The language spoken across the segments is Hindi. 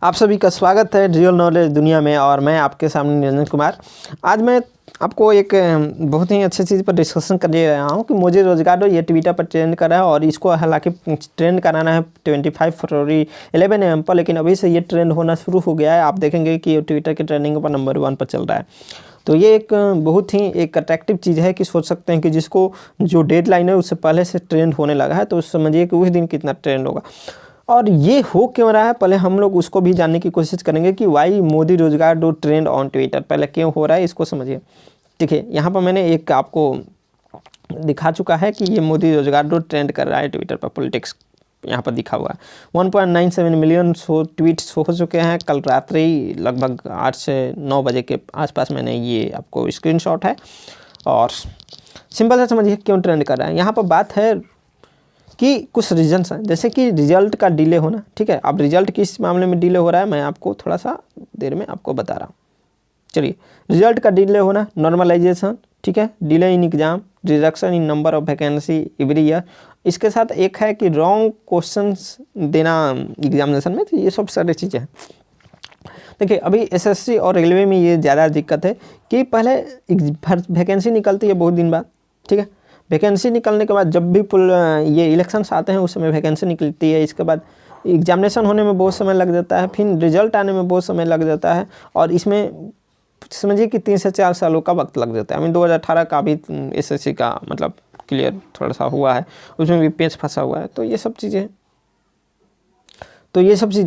आप सभी का स्वागत है रियल नॉलेज दुनिया में और मैं आपके सामने निरंजन कुमार। आज मैं आपको एक बहुत ही अच्छी चीज़ पर डिस्कशन करने रहा हूँ कि मुझे रोजगार ये ट्विटर पर ट्रेंड कर रहा है और इसको हालांकि ट्रेंड कराना है 25 फरवरी 11 AM पर, लेकिन अभी से ये ट्रेंड होना शुरू हो गया है। आप देखेंगे कि ट्विटर के ट्रेंडिंग पर नंबर 1 पर चल रहा है। तो ये एक बहुत ही एक अट्रैक्टिव चीज़ है कि सोच सकते हैं कि जिसको जो डेडलाइन है उससे पहले से ट्रेंड होने लगा है, तो समझिए कि उस दिन कितना ट्रेंड होगा। और ये हो क्यों रहा है, पहले हम लोग उसको भी जानने की कोशिश करेंगे कि वाई मोदी रोजगार डो ट्रेंड ऑन ट्विटर, पहले क्यों हो रहा है इसको समझिए। देखिए यहाँ पर मैंने एक आपको दिखा चुका है कि ये मोदी रोजगार डो ट्रेंड कर रहा है ट्विटर पर, पॉलिटिक्स यहाँ पर दिखा हुआ है। 1.97 मिलियन ट्वीट्स हो चुके हैं। कल रात्रि लगभग 8 से 9 बजे के आसपास मैंने ये आपको स्क्रीनशॉट है और सिंपल से समझिए क्यों ट्रेंड कर रहा है। यहाँ पर बात है कि कुछ रीजन्स हैं, जैसे कि रिजल्ट का डिले होना। ठीक है, अब रिजल्ट किस मामले में डिले हो रहा है मैं आपको थोड़ा सा देर में आपको बता रहा हूँ। चलिए, रिजल्ट का डिले होना, नॉर्मलाइजेशन, ठीक है, delay in exam, reduction in number of vacancy every year. इसके साथ एक है कि रॉन्ग क्वेश्चंस देना एग्जामिनेशन में, तो ये सब सारी चीज़ें हैं। देखिए अभी एसएससी और रेलवे में ये ज़्यादा दिक्कत है कि पहले वैकेंसी निकलती है बहुत दिन बाद। ठीक है, वैकेंसी निकलने के बाद जब भी ये इलेक्शंस आते हैं उस समय वैकेंसी निकलती है। इसके बाद एग्जामिनेशन होने में बहुत समय लग जाता है, फिर रिजल्ट आने में बहुत समय लग जाता है और इसमें समझिए कि 3 से 4 सालों का वक्त लग जाता है। 2018 का भी एसएससी का मतलब क्लियर थोड़ा सा हुआ है, उसमें भी पेच फंसा हुआ है। तो ये सब चीज़ें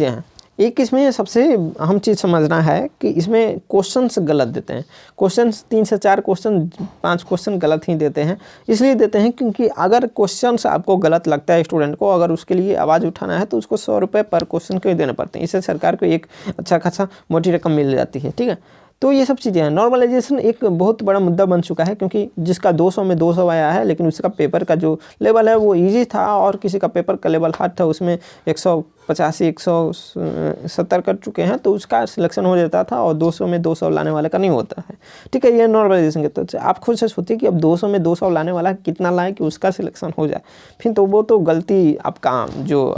हैं। एक इसमें सबसे अहम चीज़ समझना है कि इसमें क्वेश्चंस गलत देते हैं। क्वेश्चंस 3 से 4 क्वेश्चन 5 क्वेश्चन गलत ही देते हैं। इसलिए देते हैं क्योंकि अगर क्वेश्चंस आपको गलत लगता है स्टूडेंट को, अगर उसके लिए आवाज़ उठाना है तो उसको 100 रुपये पर क्वेश्चन क्यों देने पड़ते हैं। इससे सरकार को एक अच्छा खासा मोटी रकम मिल जाती है। ठीक है, तो ये सब चीज़ें हैं। नॉर्मलाइजेशन एक बहुत बड़ा मुद्दा बन चुका है क्योंकि जिसका 200 में 200 आया है, लेकिन उसका पेपर का जो लेवल है वो इजी था और किसी का पेपर का लेवल हार्ड था, उसमें 185 170 कर चुके हैं, तो उसका सिलेक्शन हो जाता था और 200 में 200 लाने वाले का नहीं होता है। ठीक है, ये नॉर्मलाइजेशन के तौर से आप खुद से सोचिए कि अब 200 में 200 लाने वाला कितना लाए कि उसका सिलेक्शन हो जाए। फिर तो वो तो गलती आपका जो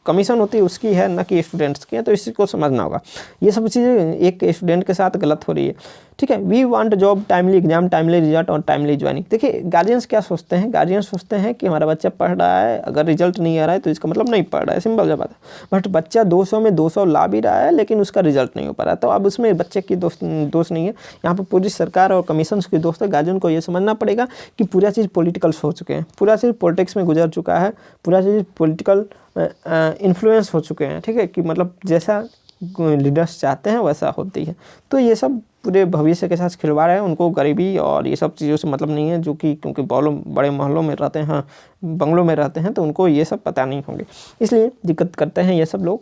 कमीशन होती है उसकी है, ना कि स्टूडेंट्स की है। तो इसी को समझना होगा। ये सब चीज़ें एक स्टूडेंट के साथ गलत हो रही है। ठीक है, we want job, timely exam, timely result और टाइमली ज्वाइनिंग। देखिए गार्जियंस क्या सोचते हैं, गार्जियंस सोचते हैं कि हमारा बच्चा पढ़ रहा है, अगर रिजल्ट नहीं आ रहा है तो इसका मतलब नहीं पढ़ रहा है, सिंपल सा बात है। बट बच्चा 200 में 200 ला भी रहा है लेकिन उसका रिजल्ट नहीं हो पा रहा, तो अब उसमें बच्चे की दोष नहीं है, यहाँ पर पूरी सरकार और कमीशन की दोस्त है। गार्जियन को ये समझना पड़ेगा कि पूरा चीज़ पॉलिटिकल्स हो चुके हैं, पूरा चीज़ पॉलिटिक्स में गुजर चुका है, पूरा चीज़ पॉलिटिकल इन्फ्लुएंस हो चुके हैं। ठीक है, कि मतलब जैसा लीडर्स चाहते हैं वैसा होती है। तो ये सब पूरे भविष्य के साथ खिलवाड़ है। उनको गरीबी और ये सब चीज़ों से मतलब नहीं है, जो कि क्योंकि बड़े महलों में रहते हैं, बंगलों में रहते हैं, तो उनको ये सब पता नहीं होंगे, इसलिए दिक्कत करते हैं ये सब लोग,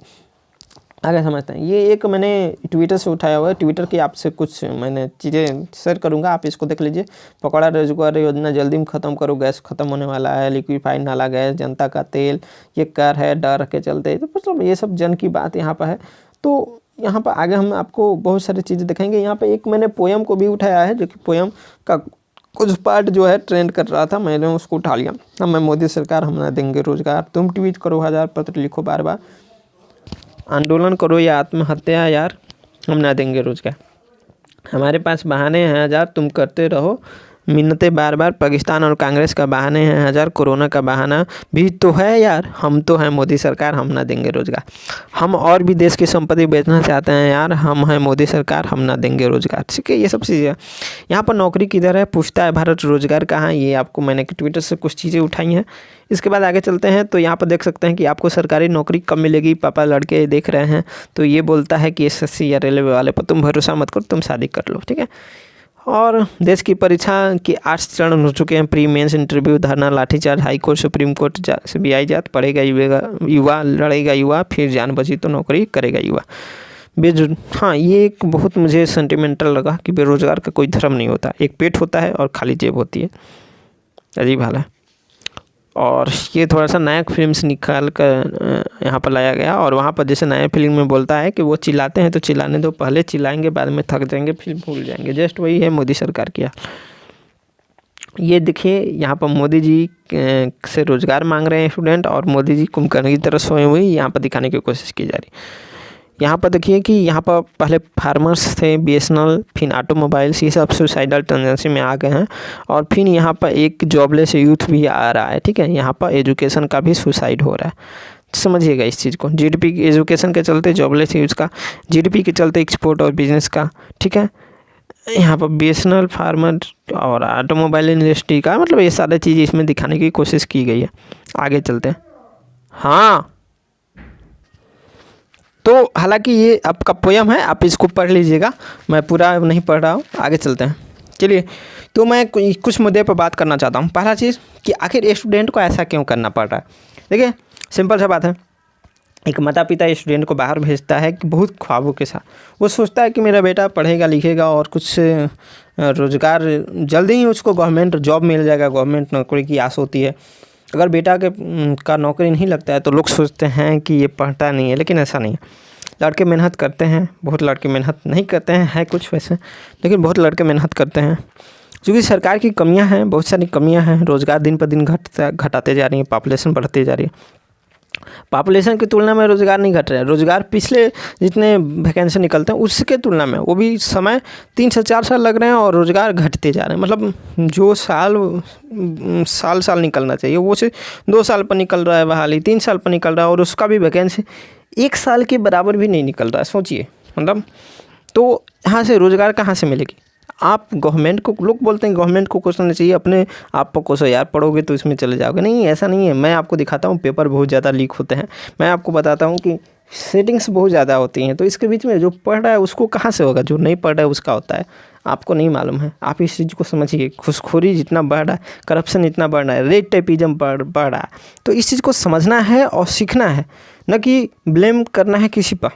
आगे समझते हैं। ये एक मैंने ट्विटर से उठाया हुआ है। ट्विटर की आपसे कुछ मैंने चीज़ें शेयर करूंगा, आप इसको देख लीजिए। पकौड़ा रोजगार योजना जल्दी में ख़त्म करो, गैस ख़त्म होने वाला है, लिक्विफाइड नाला गैस, जनता का तेल, ये कर है डर के चलते, तो मतलब ये सब जन की बात यहाँ पर है। तो यहाँ पर आगे हम आपको बहुत सारी चीज़ें दिखाएंगे। यहाँ पे एक मैंने पोयम को भी उठाया है, जो कि पोयम का कुछ पार्ट जो है ट्रेंड कर रहा था, मैंने उसको उठा लिया। हम मैं मोदी सरकार हम ना देंगे रोजगार, तुम ट्वीट करो 1000 पत्र लिखो बार बार, आंदोलन करो या आत्महत्या यार, हम ना देंगे रोजगार, हमारे पास बहाने हैं 1000, तुम करते रहो मिन्नतें बार बार, पाकिस्तान और कांग्रेस का बहाने हैं 1000, कोरोना का बहाना भी तो है यार, हम तो हैं मोदी सरकार हम ना देंगे रोजगार, हम और भी देश की संपत्ति बेचना चाहते हैं यार, हम हैं मोदी सरकार हम ना देंगे रोजगार। ठीक है, ये सब चीज़ें। यहाँ पर नौकरी किधर है पूछता है भारत, रोजगार कहाँ, ये आपको मैंने ट्विटर से कुछ चीज़ें उठाई हैं। इसके बाद आगे चलते हैं तो यहाँ पर देख सकते हैं कि आपको सरकारी नौकरी कब मिलेगी, पापा लड़के देख रहे हैं, तो ये बोलता है कि एसएससी या रेलवे वाले पर तुम भरोसा मत करो, तुम शादी कर लो। ठीक है, और देश की परीक्षा के 8 चरण हो चुके हैं, प्री मेंस, इंटरव्यू, धरना, lathi charge, high court, supreme court, CBI जात, पढ़ेगा युवा, लड़ेगा युवा, फिर जान बची तो नौकरी करेगा युवा। हाँ, ये एक बहुत मुझे सेंटिमेंटल लगा कि बेरोजगार का कोई धर्म नहीं होता, एक पेट होता है और खाली जेब होती है। अजीब हाल है। और ये थोड़ा सा नया फिल्म से निकाल कर यहाँ पर लाया गया, और वहाँ पर जैसे नया फिल्म में बोलता है कि वो चिल्लाते हैं तो चिल्लाने दो, पहले चिल्लाएंगे बाद में थक जाएंगे फिर भूल जाएंगे, जस्ट वही है मोदी सरकार किया। ये देखिए यहाँ पर मोदी जी से रोजगार मांग रहे हैं स्टूडेंट, और मोदी जी कुंभकर्ण की तरह सोए हुए यहाँ पर दिखाने की कोशिश की जा रही। यहाँ पर देखिए कि यहाँ पर पहले फार्मर्स थे, बीएसएनएल, फिर ऑटोमोबाइल्स, ये सब सुसाइडल टेंडेंसी में आ गए हैं। और फिर यहाँ पर एक जॉबलेस यूथ भी आ रहा है, ठीक है। यहाँ पर एजुकेशन का भी सुसाइड हो रहा है, समझिएगा इस चीज़ को। जीडीपी एजुकेशन के चलते, जॉबलेस यूथ का, जीडीपी के चलते एक्सपोर्ट और बिजनेस का, ठीक है। यहाँ पर बीएसएनएल, फार्मर और ऑटोमोबाइल इंडस्ट्री का, मतलब ये सारी चीज़ इसमें दिखाने की कोशिश की गई है। आगे चलते हैं। हाँ, तो हालांकि ये आपका पोयम है, आप इसको पढ़ लीजिएगा, मैं पूरा नहीं पढ़ रहा हूँ। आगे चलते हैं। चलिए, तो मैं कुछ मुद्दे पर बात करना चाहता हूँ। पहला चीज़ कि आखिर स्टूडेंट को ऐसा क्यों करना पड़ रहा है। देखिए, सिंपल सा बात है, एक माता पिता स्टूडेंट को बाहर भेजता है कि बहुत ख्वाबों के साथ, वो सोचता है कि मेरा बेटा पढ़ेगा लिखेगा और कुछ रोज़गार जल्दी ही उसको गवर्नमेंट जॉब मिल जाएगा, गवर्नमेंट नौकरी की आस होती है। अगर बेटा का नौकरी नहीं लगता है तो लोग सोचते हैं कि ये पढ़ता नहीं है, लेकिन ऐसा नहीं है। लड़के मेहनत करते हैं, बहुत लड़के मेहनत नहीं करते हैं, है कुछ वैसे, लेकिन बहुत लड़के मेहनत करते हैं। क्योंकि सरकार की कमियां हैं, बहुत सारी कमियां हैं, रोज़गार दिन पर दिन घटाते जा रही हैं, पॉपुलेशन बढ़ती जा रही है। पॉपुलेशन की तुलना में रोज़गार नहीं घट रहा है। रोज़गार पिछले जितने वैकेंसी निकलते हैं उसके तुलना में, वो भी समय 3 से 4 साल लग रहे हैं और रोज़गार घटते जा रहे हैं। मतलब जो साल निकलना चाहिए वो से 2 साल पर निकल रहा है, बहाली 3 साल पर निकल रहा है, और उसका भी वैकेंसी 1 साल के बराबर भी नहीं निकल रहा है। सोचिए, मतलब तो यहाँ से रोज़गार कहाँ से मिलेगी। आप गवर्नमेंट को, लोग बोलते हैं गवर्नमेंट को कोसना चाहिए, अपने आप को कोसो यार, पढ़ोगे तो इसमें चले जाओगे। नहीं, ऐसा नहीं है। मैं आपको दिखाता हूँ, पेपर बहुत ज़्यादा लीक होते हैं। मैं आपको बताता हूँ कि सेटिंग्स बहुत ज़्यादा होती हैं। तो इसके बीच में जो पढ़ रहा है उसको कहाँ से होगा, जो नहीं पढ़ रहा है उसका होता है। आपको नहीं मालूम है, आप इस चीज़ को समझिए। घूसखोरी जितना बढ़ रहा है, करप्शन इतना बढ़ रहा है, रेड टेपिज्म बढ़ रहा है, तो इस चीज़ को समझना है और सीखना है, न कि ब्लेम करना है किसी पर।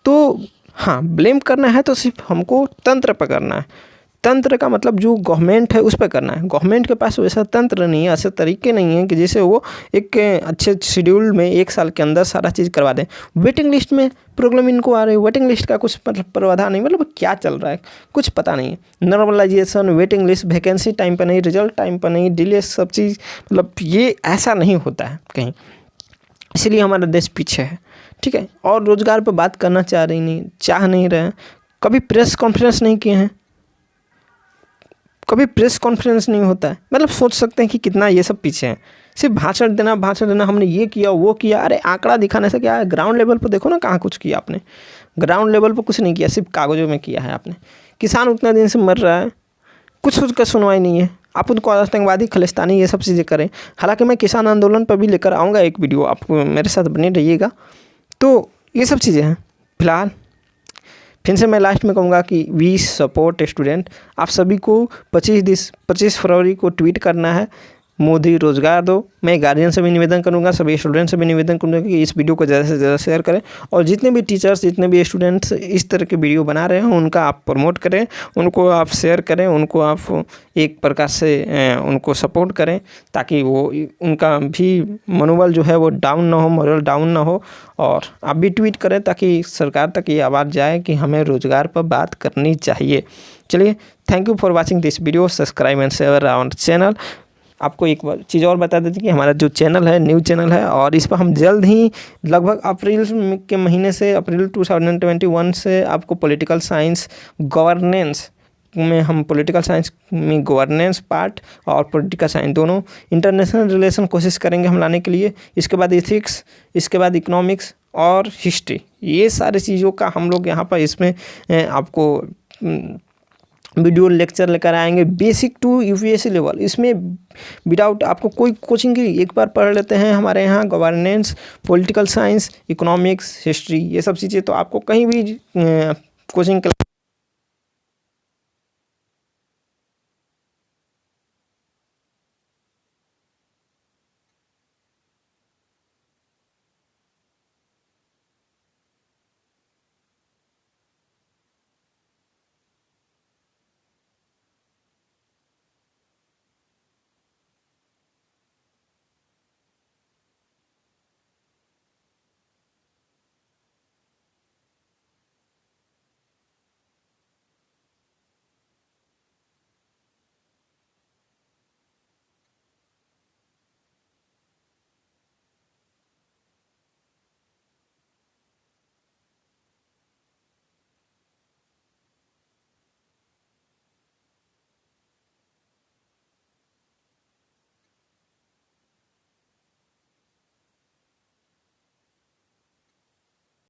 तो हाँ, ब्लेम करना है तो सिर्फ हमको तंत्र पर करना है। तंत्र का मतलब जो गवर्नमेंट है उस पर करना है। गवर्नमेंट के पास वैसा तंत्र नहीं है, ऐसे तरीके नहीं हैं कि जैसे वो एक अच्छे शेड्यूल में 1 साल के अंदर सारा चीज़ करवा दें। वेटिंग लिस्ट में प्रॉब्लम इनको आ रही है, वेटिंग लिस्ट का कुछ मतलब प्रावधान नहीं, मतलब क्या चल रहा है कुछ पता नहीं है। Normalisation, waiting list, vacancy time पर नहीं, रिजल्ट टाइम पर नहीं, डिले, सब चीज़, मतलब ये ऐसा नहीं होता है कहीं, इसलिए हमारा देश पीछे है, ठीक है। और रोज़गार पर बात करना चाह नहीं रहे हैं। कभी प्रेस कॉन्फ्रेंस नहीं किए हैं, कभी प्रेस कॉन्फ्रेंस नहीं होता है। मतलब सोच सकते हैं कि कितना ये सब पीछे है। सिर्फ भाषण देना, हमने ये किया वो किया। अरे आंकड़ा दिखाने से क्या है, ग्राउंड लेवल पर देखो ना, कहाँ कुछ किया आपने। ग्राउंड लेवल पर कुछ नहीं किया, सिर्फ कागज़ों में किया है आपने। किसान उतना दिन से मर रहा है, कुछ उसका सुनवाई नहीं है। आप उनको आतंकवादी, खालिस्तानी, ये सब चीज़ें करें। हालांकि मैं किसान आंदोलन पर भी लेकर आऊँगा एक वीडियो, आप मेरे साथ बने रहिएगा। तो ये सब चीज़ें हैं। फिलहाल फिर से मैं लास्ट में कहूँगा कि वी सपोर्ट स्टूडेंट। आप सभी को 25 फरवरी को ट्वीट करना है, मोदी रोज़गार दो। मैं गार्जियन से भी निवेदन करूंगा, सभी स्टूडेंट से भी निवेदन करूंगा कि इस वीडियो को ज़्यादा से ज़्यादा शेयर करें, और जितने भी टीचर्स, जितने भी स्टूडेंट्स इस तरह के वीडियो बना रहे हैं उनका आप प्रमोट करें, उनको आप शेयर करें, उनको आप एक प्रकार से उनको सपोर्ट करें, ताकि वो उनका भी मनोबल जो है वो डाउन ना हो, मोरल डाउन ना हो। और आप भी ट्वीट करें ताकि सरकार तक ये आवाज़ जाए कि हमें रोज़गार पर बात करनी चाहिए। चलिए, thank you for watching this video. Subscribe and share our channel. आपको एक चीज़ और बता देते कि हमारा जो चैनल है न्यू चैनल है, और इस पर हम जल्द ही लगभग अप्रैल के महीने से, अप्रैल 2021 से आपको पॉलिटिकल साइंस गवर्नेंस में, हम पॉलिटिकल साइंस में गवर्नेंस पार्ट और पॉलिटिकल साइंस दोनों, इंटरनेशनल रिलेशन कोशिश करेंगे हम लाने के लिए। इसके बाद इथिक्स, इसके बाद इकोनॉमिक्स और हिस्ट्री, ये सारी चीज़ों का हम लोग यहाँ पर इसमें आपको वीडियो लेक्चर लेकर आएंगे। बेसिक टू यूपीएससी लेवल, इसमें विदाउट आपको कोई कोचिंग की, एक बार पढ़ लेते हैं हमारे यहाँ governance, political science, economics, history, ये सब चीज़ें तो आपको कहीं भी कोचिंग